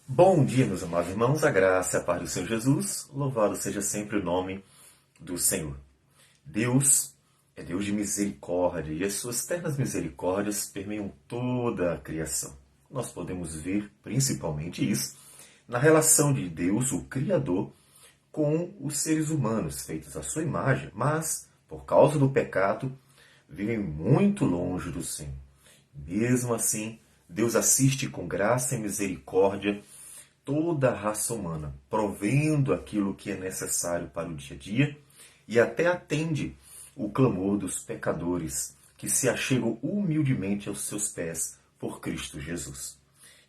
Bom dia, meus amados irmãos, a graça e a paz do Senhor Jesus, louvado seja sempre o nome do Senhor. Deus é Deus de misericórdia e as suas ternas misericórdias permeiam toda a criação. Nós podemos ver principalmente isso na relação de Deus, o Criador, com os seres humanos, feitos à sua imagem, mas, por causa do pecado, vivem muito longe do Senhor. Mesmo assim, Deus assiste com graça e misericórdia toda a raça humana, provendo aquilo que é necessário para o dia a dia e até atende o clamor dos pecadores que se achegam humildemente aos seus pés por Cristo Jesus.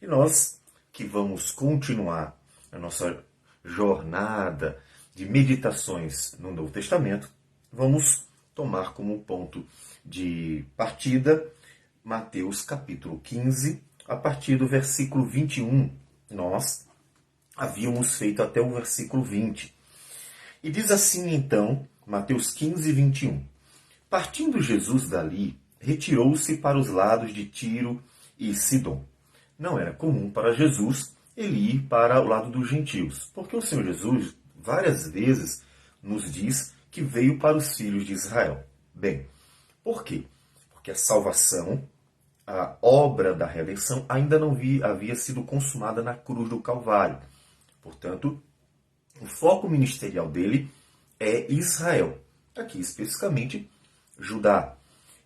E nós que vamos continuar a nossa jornada de meditações no Novo Testamento, vamos tomar como ponto de partida Mateus capítulo 15, a partir do versículo 21. Nós havíamos feito até o versículo 20. E diz assim então, Mateus 15, 21. Partindo Jesus dali, retirou-se para os lados de Tiro e Sidom. Não era comum para Jesus ele ir para o lado dos gentios, porque o Senhor Jesus várias vezes nos diz que veio para os filhos de Israel. Bem, por quê? Porque a salvação, a obra da redenção, ainda não havia sido consumada na cruz do Calvário. Portanto, o foco ministerial dele é Israel, aqui especificamente Judá.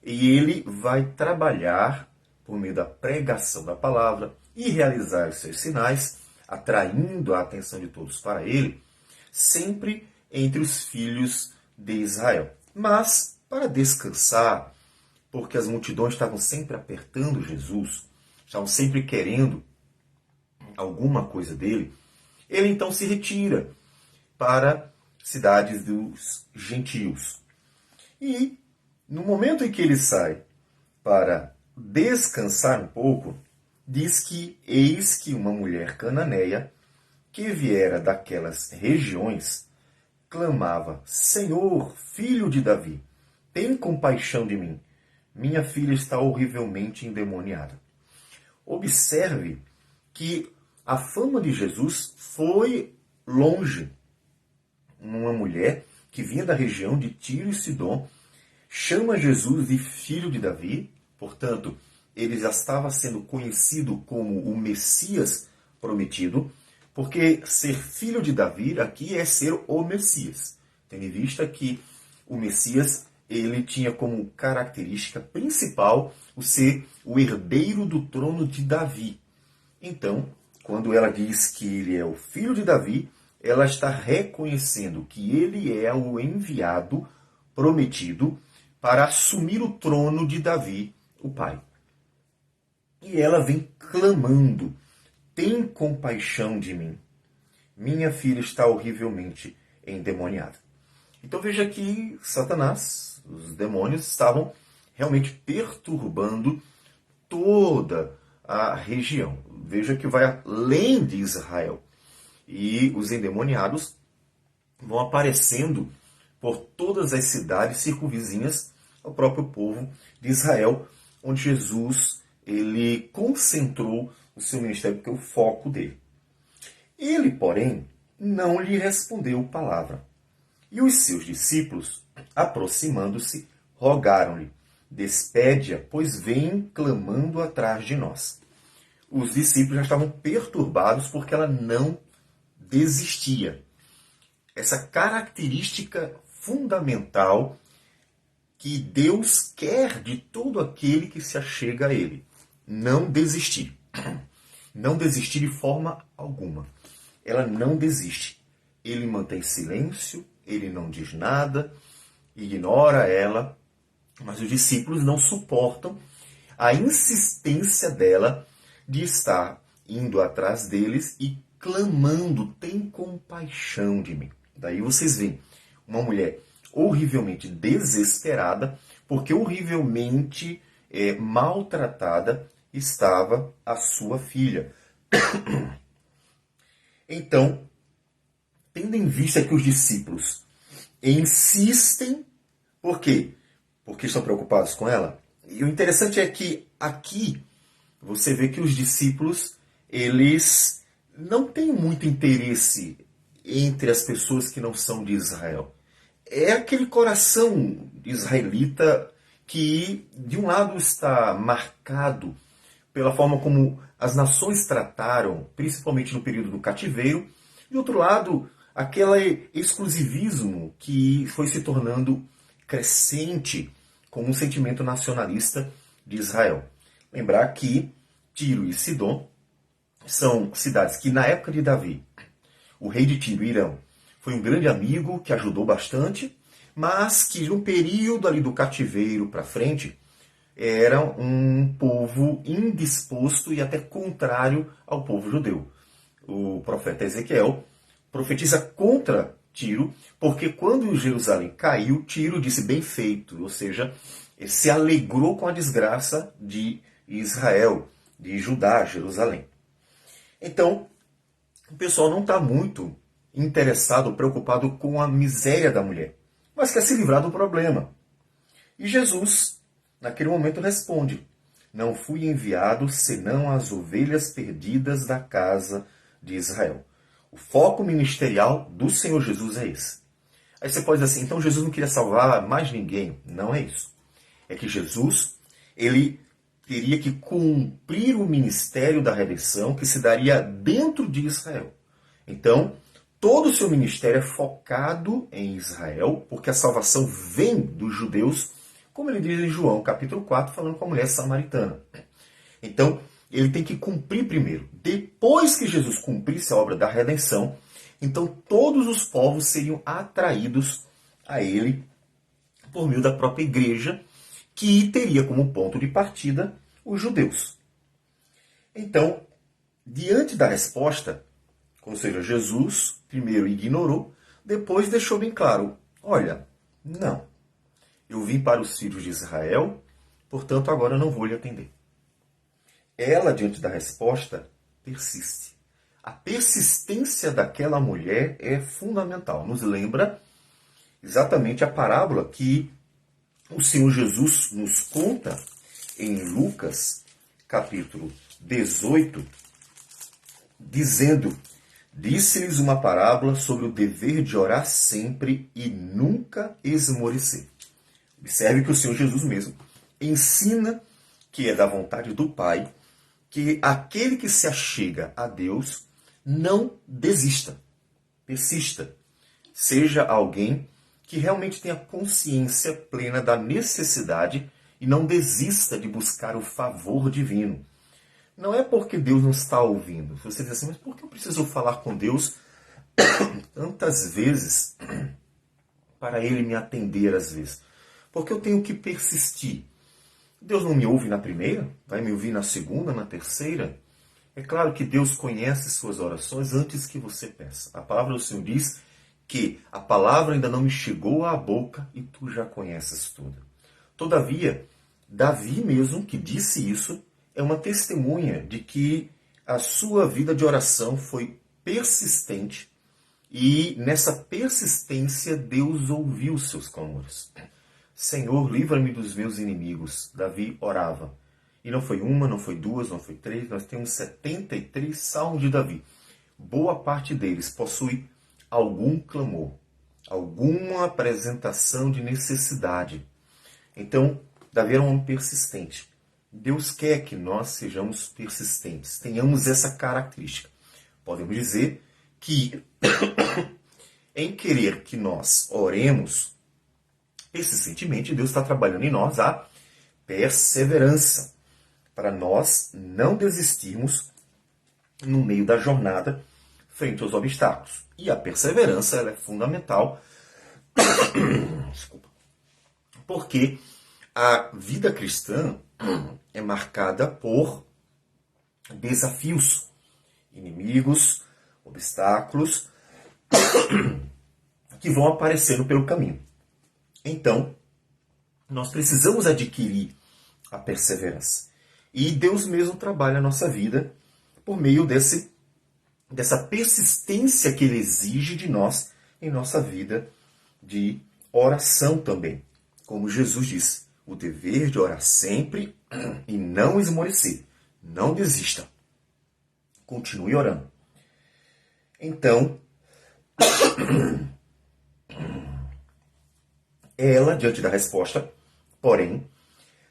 E ele vai trabalhar por meio da pregação da palavra e realizar os seus sinais, atraindo a atenção de todos para ele, sempre entre os filhos de Israel. Mas, para descansar, porque as multidões estavam sempre apertando Jesus, estavam sempre querendo alguma coisa dele, ele então se retira para cidades dos gentios. E no momento em que ele sai para descansar um pouco, diz que eis que uma mulher cananeia, que viera daquelas regiões, clamava: Senhor, filho de Davi, tem compaixão de mim. Minha filha está horrivelmente endemoniada. Observe que a fama de Jesus foi longe. Uma mulher que vinha da região de Tiro e Sidom chama Jesus de filho de Davi, portanto, ele já estava sendo conhecido como o Messias prometido, porque ser filho de Davi aqui é ser o Messias, tendo em vista que o Messias ele tinha como característica principal o ser o herdeiro do trono de Davi. Então, quando ela diz que ele é o filho de Davi, ela está reconhecendo que ele é o enviado prometido para assumir o trono de Davi, o pai. E ela vem clamando: tem compaixão de mim. Minha filha está horrivelmente endemoniada. Então veja que Satanás, os demônios, estavam realmente perturbando toda a região. Veja que vai além de Israel. E os endemoniados vão aparecendo por todas as cidades circunvizinhas ao próprio povo de Israel, onde Jesus ele concentrou o seu ministério, porque é o foco dele. Ele, porém, não lhe respondeu palavra. E os seus discípulos, aproximando-se, rogaram-lhe: despede-a, pois vem clamando atrás de nós. Os discípulos já estavam perturbados porque ela não desistia. Essa característica fundamental que Deus quer de todo aquele que se achega a Ele: não desistir. Não desistir de forma alguma. Ela não desiste. Ele mantém silêncio, ele não diz nada, ignora ela, mas os discípulos não suportam a insistência dela de estar indo atrás deles e clamando: tem compaixão de mim. Daí vocês veem uma mulher horrivelmente desesperada, porque horrivelmente maltratada estava a sua filha. Então, tendo em vista que os discípulos insistem, por quê? Porque estão preocupados com ela. E o interessante é que aqui você vê que os discípulos, eles não tem muito interesse entre as pessoas que não são de Israel. É aquele coração israelita que, de um lado, está marcado pela forma como as nações trataram, principalmente no período do cativeiro, de outro lado, aquele exclusivismo que foi se tornando crescente como um sentimento nacionalista de Israel. Lembrar que Tiro e Sidom são cidades que, na época de Davi, o rei de Tiro, Irão, foi um grande amigo que ajudou bastante, mas que no período ali do cativeiro para frente, era um povo indisposto e até contrário ao povo judeu. O profeta Ezequiel profetiza contra Tiro, porque quando Jerusalém caiu, Tiro disse bem feito, ou seja, se alegrou com a desgraça de Israel, de Judá, Jerusalém. Então, o pessoal não está muito interessado, preocupado com a miséria da mulher, mas quer se livrar do problema. E Jesus, naquele momento, responde: não fui enviado senão às ovelhas perdidas da casa de Israel. O foco ministerial do Senhor Jesus é esse. Aí você pode dizer assim, então Jesus não queria salvar mais ninguém. Não é isso. É que Jesus, ele teria que cumprir o ministério da redenção que se daria dentro de Israel. Então, todo o seu ministério é focado em Israel, porque a salvação vem dos judeus, como ele diz em João, capítulo 4, falando com a mulher samaritana. Então, ele tem que cumprir primeiro. Depois que Jesus cumprisse a obra da redenção, então todos os povos seriam atraídos a ele por meio da própria igreja, que teria como ponto de partida os judeus. Então, diante da resposta, ou seja, Jesus primeiro ignorou, depois deixou bem claro, olha, não, eu vim para os filhos de Israel, portanto agora não vou lhe atender. Ela, diante da resposta, persiste. A persistência daquela mulher é fundamental. Nos lembra exatamente a parábola que o Senhor Jesus nos conta em Lucas, capítulo 18, dizendo: disse-lhes uma parábola sobre o dever de orar sempre e nunca esmorecer. Observe que o Senhor Jesus mesmo ensina que é da vontade do Pai que aquele que se achega a Deus não desista, persista. Seja alguém que realmente tenha consciência plena da necessidade e não desista de buscar o favor divino. Não é porque Deus não está ouvindo. Você diz assim, mas por que eu preciso falar com Deus tantas vezes para Ele me atender às vezes? Porque eu tenho que persistir. Deus não me ouve na primeira? Vai me ouvir na segunda, na terceira? É claro que Deus conhece suas orações antes que você peça. A palavra do Senhor diz que a palavra ainda não me chegou à boca e tu já conheces tudo. Todavia, Davi mesmo, que disse isso, é uma testemunha de que a sua vida de oração foi persistente e nessa persistência Deus ouviu os seus clamores. Senhor, livra-me dos meus inimigos. Davi orava. E não foi uma, não foi duas, não foi três. Nós temos 73 salmos de Davi. Boa parte deles possui algum clamor, alguma apresentação de necessidade. Então, Davi era um homem persistente. Deus quer que nós sejamos persistentes, tenhamos essa característica. Podemos dizer que, em querer que nós oremos persistentemente, Deus está trabalhando em nós a perseverança, para nós não desistirmos no meio da jornada frente aos obstáculos. E a perseverança ela é fundamental, desculpa, porque a vida cristã é marcada por desafios, inimigos, obstáculos que vão aparecendo pelo caminho. Então, nós precisamos adquirir a perseverança. E Deus mesmo trabalha a nossa vida por meio dessa persistência que Ele exige de nós em nossa vida de oração também. Como Jesus disse, o dever de orar sempre e não esmorecer. Não desista. Continue orando. Então, ela, diante da resposta, porém,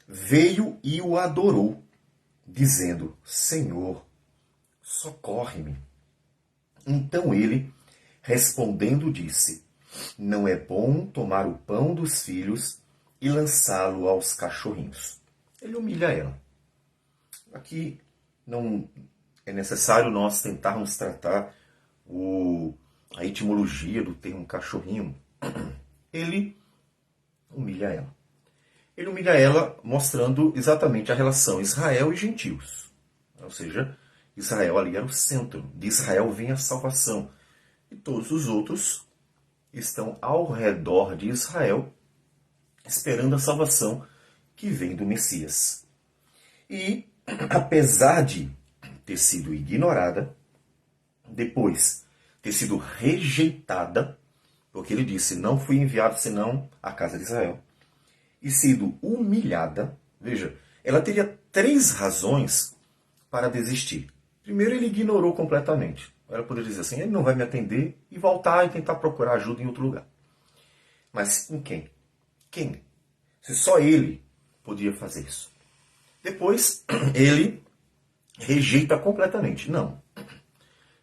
veio e o adorou, dizendo: Senhor, socorre-me. Então ele, respondendo, disse: Não é bom tomar o pão dos filhos e lançá-lo aos cachorrinhos. Ele humilha ela. Aqui não é necessário nós tentarmos tratar a etimologia do termo cachorrinho. Ele humilha ela. Ele humilha ela mostrando exatamente a relação Israel e gentios. Ou seja, Israel ali era o centro. De Israel vem a salvação. E todos os outros estão ao redor de Israel, esperando a salvação que vem do Messias. E, apesar de ter sido ignorada, depois ter sido rejeitada, porque ele disse: Não fui enviado senão à casa de Israel, e sido humilhada, veja, ela teria 3 razões para desistir. Primeiro, ele ignorou completamente. Ela poderia dizer assim: ele não vai me atender, e voltar e tentar procurar ajuda em outro lugar. Mas em quem? Quem? Se só ele podia fazer isso. Depois, ele rejeita completamente. Não.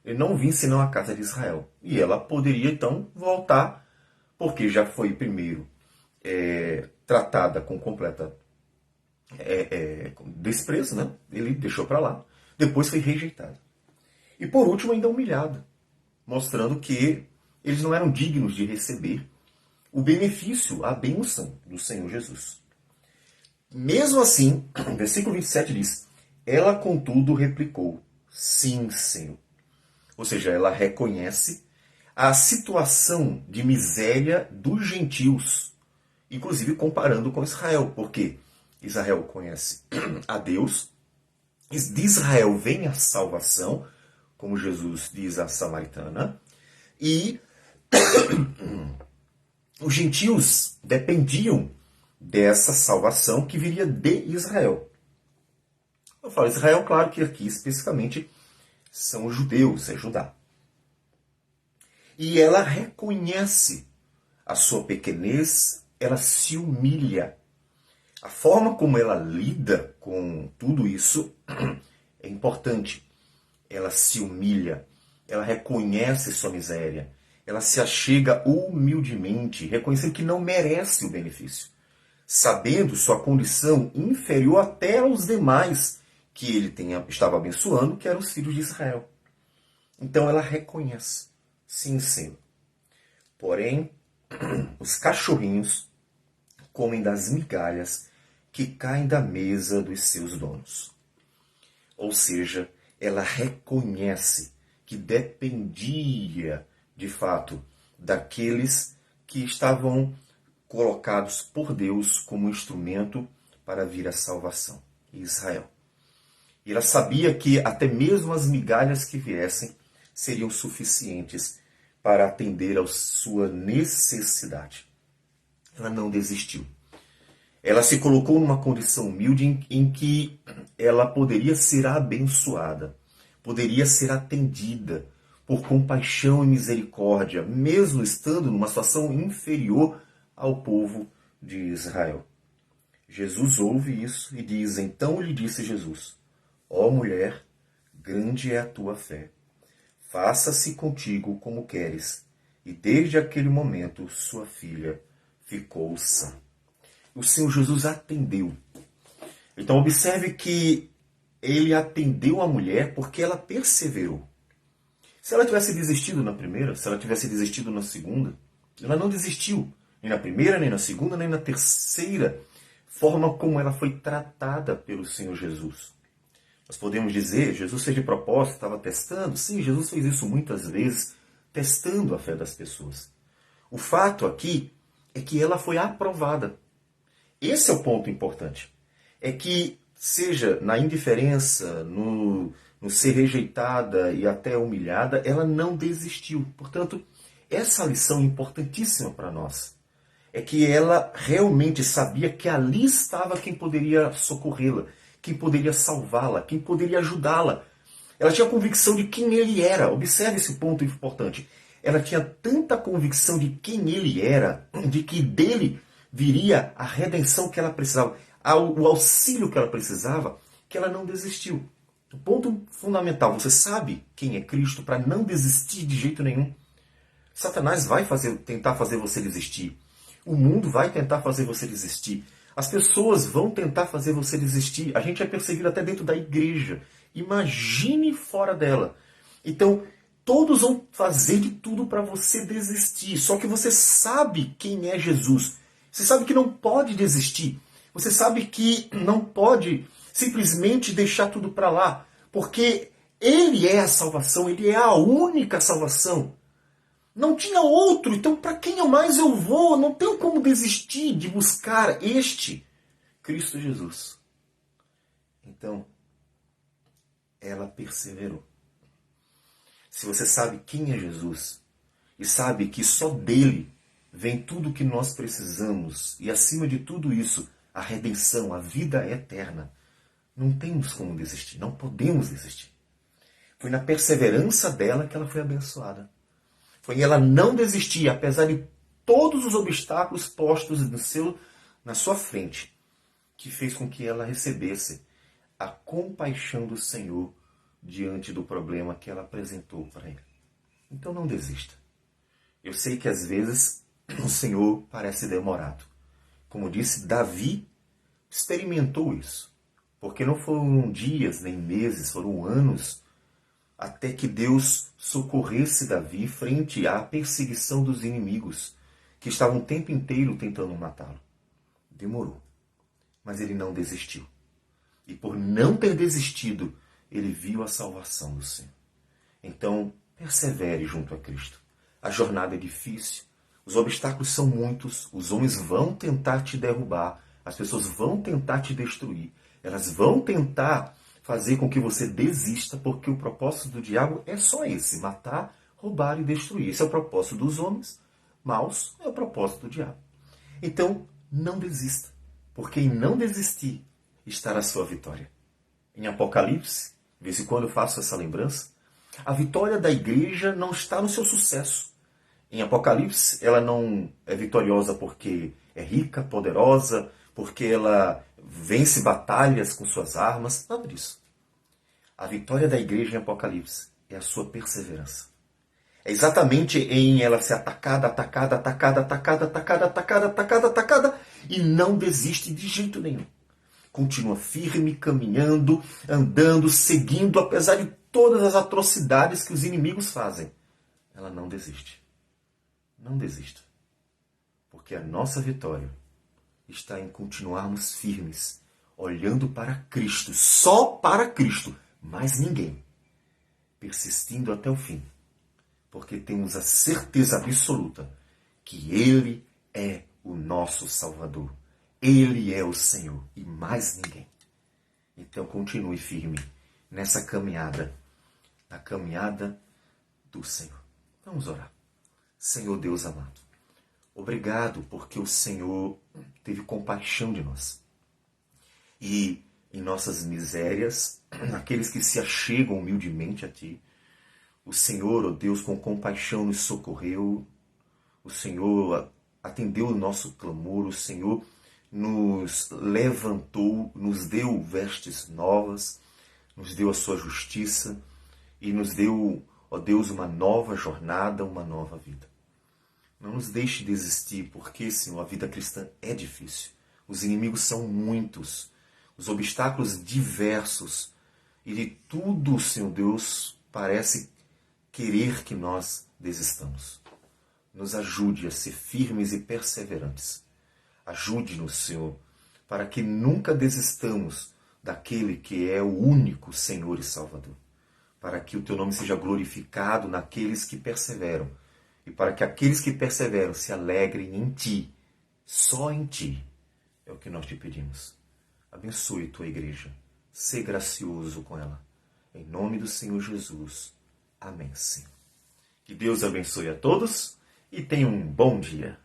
Ele não vim senão à casa de Israel. E ela poderia então voltar, porque já foi primeiro tratada com completa desprezo, né? Ele deixou para lá. Depois foi rejeitada. E por último, ainda humilhada, mostrando que eles não eram dignos de receber o benefício, a bênção do Senhor Jesus. Mesmo assim, o versículo 27 diz: Ela, contudo, replicou: Sim, Senhor. Ou seja, ela reconhece a situação de miséria dos gentios, inclusive comparando com Israel, porque Israel conhece a Deus, de Israel vem a salvação, como Jesus diz à samaritana, e os gentios dependiam dessa salvação que viria de Israel. Eu falo Israel, claro que aqui especificamente são os judeus, é Judá. E ela reconhece a sua pequenez, ela se humilha. A forma como ela lida com tudo isso é importante. Ela se humilha, ela reconhece sua miséria, ela se achega humildemente, reconhecendo que não merece o benefício, sabendo sua condição inferior até aos demais que ele estava abençoando, que eram os filhos de Israel. Então ela reconhece: Sim, Senhor. Porém, os cachorrinhos comem das migalhas que caem da mesa dos seus donos. Ou seja, ela reconhece que dependia, de fato, daqueles que estavam colocados por Deus como instrumento para vir a salvação, Israel. E ela sabia que até mesmo as migalhas que viessem seriam suficientes para atender a sua necessidade. Ela não desistiu. Ela se colocou numa condição humilde em que ela poderia ser abençoada, poderia ser atendida por compaixão e misericórdia, mesmo estando numa situação inferior ao povo de Israel. Jesus ouve isso e diz: Então lhe disse Jesus: Ó mulher, grande é a tua fé. Faça-se contigo como queres. E desde aquele momento sua filha ficou sã. O Senhor Jesus atendeu. Então observe que ele atendeu a mulher porque ela perseverou. Se ela tivesse desistido na primeira, se ela tivesse desistido na segunda, ela não desistiu. Nem na primeira, nem na segunda, nem na terceira forma como ela foi tratada pelo Senhor Jesus. Nós podemos dizer: Jesus fez de propósito, estava testando. Sim, Jesus fez isso muitas vezes, testando a fé das pessoas. O fato aqui é que ela foi aprovada. Esse é o ponto importante. É que, seja na indiferença, no ser rejeitada e até humilhada, ela não desistiu. Portanto, essa lição é importantíssima para nós. É que ela realmente sabia que ali estava quem poderia socorrê-la, quem poderia salvá-la, quem poderia ajudá-la Ela tinha convicção de quem ele era. Observe esse ponto importante. Ela tinha tanta convicção de quem ele era, de que dele viria a redenção que ela precisava, o auxílio que ela precisava, que ela não desistiu. O ponto fundamental, você sabe quem é Cristo para não desistir de jeito nenhum. Satanás vai tentar fazer você desistir. O mundo vai tentar fazer você desistir. As pessoas vão tentar fazer você desistir. A gente é perseguido até dentro da igreja. Imagine fora dela. Então, todos vão fazer de tudo para você desistir. Só que você sabe quem é Jesus. Você sabe que não pode desistir. Você sabe que não pode simplesmente deixar tudo para lá. Porque Ele é a salvação. Ele é a única salvação. Não tinha outro, então para quem mais eu vou? Não tenho como desistir de buscar este Cristo Jesus. Então, ela perseverou. Se você sabe quem é Jesus e sabe que só dele vem tudo o que nós precisamos e acima de tudo isso, a redenção, a vida eterna, não temos como desistir, não podemos desistir. Foi na perseverança dela que ela foi abençoada. Foi ela não desistir, apesar de todos os obstáculos postos na sua frente, que fez com que ela recebesse a compaixão do Senhor diante do problema que ela apresentou para ele. Então não desista. Eu sei que às vezes o Senhor parece demorado. Como disse, Davi experimentou isso. Porque não foram dias nem meses, foram anos até que Deus socorresse Davi frente à perseguição dos inimigos que estavam o tempo inteiro tentando matá-lo. Demorou, mas ele não desistiu. E por não ter desistido, ele viu a salvação do Senhor. Então, persevere junto a Cristo. A jornada é difícil, os obstáculos são muitos, os homens vão tentar te derrubar, as pessoas vão tentar te destruir, elas vão tentar fazer com que você desista, porque o propósito do diabo é só esse, matar, roubar e destruir. Esse é o propósito dos homens maus, é o propósito do diabo. Então, não desista, porque em não desistir estará a sua vitória. Em Apocalipse, de vez em quando eu faço essa lembrança, a vitória da igreja não está no seu sucesso. Em Apocalipse, ela não é vitoriosa porque é rica, poderosa, porque ela vence batalhas com suas armas, nada disso. A vitória da igreja em Apocalipse é a sua perseverança. É exatamente em ela ser atacada, e não desiste de jeito nenhum. Continua firme, caminhando, andando, seguindo, apesar de todas as atrocidades que os inimigos fazem. Ela não desiste. Não desista. Porque a nossa vitória está em continuarmos firmes, olhando para Cristo, só para Cristo, mais ninguém, persistindo até o fim, porque temos a certeza absoluta que Ele é o nosso Salvador, Ele é o Senhor e mais ninguém. Então continue firme nessa caminhada, na caminhada do Senhor. Vamos orar. Senhor Deus amado, obrigado porque o Senhor teve compaixão de nós. E em nossas misérias, aqueles que se achegam humildemente a Ti, o Senhor, ó Deus, com compaixão nos socorreu, o Senhor atendeu o nosso clamor, o Senhor nos levantou, nos deu vestes novas, nos deu a sua justiça e nos deu, ó Deus, uma nova jornada, uma nova vida. Não nos deixe desistir, porque, Senhor, a vida cristã é difícil. Os inimigos são muitos, os obstáculos diversos, e de tudo, Senhor Deus, parece querer que nós desistamos. Nos ajude a ser firmes e perseverantes. Ajude-nos, Senhor, para que nunca desistamos daquele que é o único Senhor e Salvador. Para que o Teu nome seja glorificado naqueles que perseveram. E para que aqueles que perseveram se alegrem em Ti, só em Ti. É o que nós Te pedimos. Abençoe Tua igreja. Sê gracioso com ela. Em nome do Senhor Jesus. Amém, Senhor. Que Deus abençoe a todos e tenha um bom dia.